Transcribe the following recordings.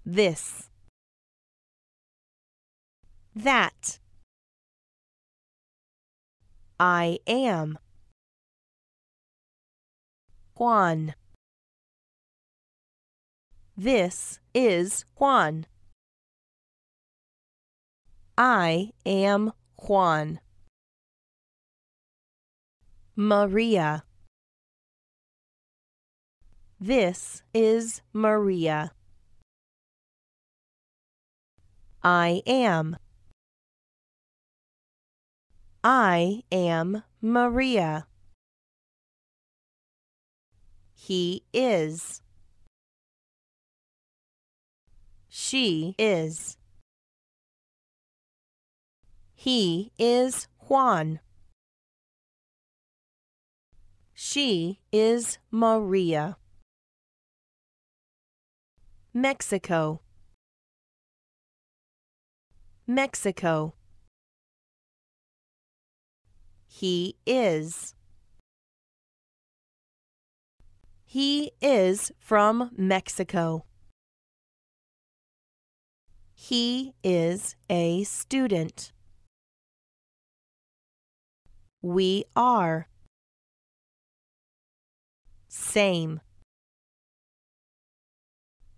this, that. I am. Juan. This is Juan. I am Juan. Maria. This is Maria. I am. I am Maria. He is. She is. He is Juan. She is Maria. Mexico. Mexico. He is. He is from Mexico. He is a student. We are. Same.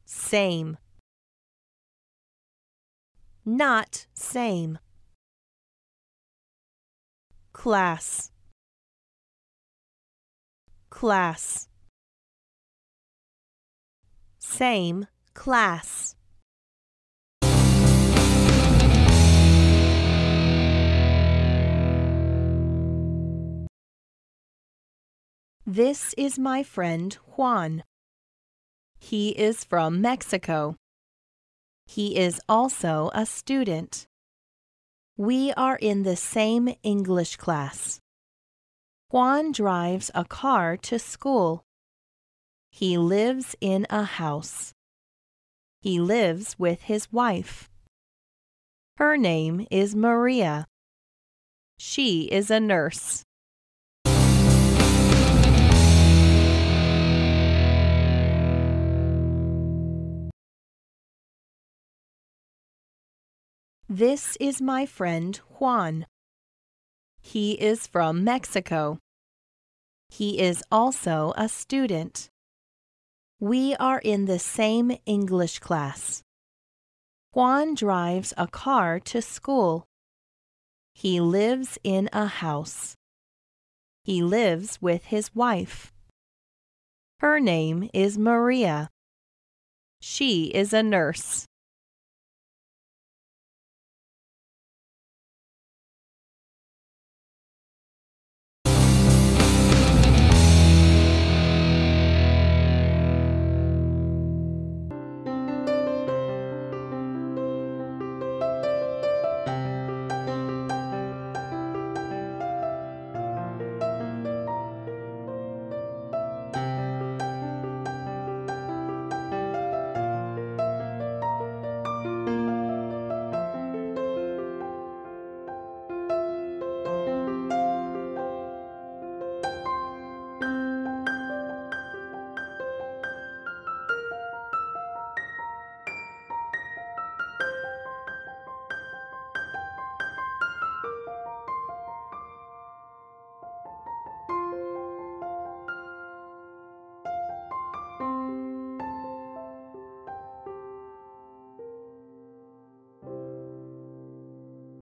Same. Not same. Class. Class. Same class. This is my friend Juan. He is from Mexico. He is also a student. We are in the same English class. Juan drives a car to school. He lives in a house. He lives with his wife. Her name is Maria. She is a nurse. This is my friend Juan. He is from Mexico. He is also a student. We are in the same English class. Juan drives a car to school. He lives in a house. He lives with his wife. Her name is Maria. She is a nurse.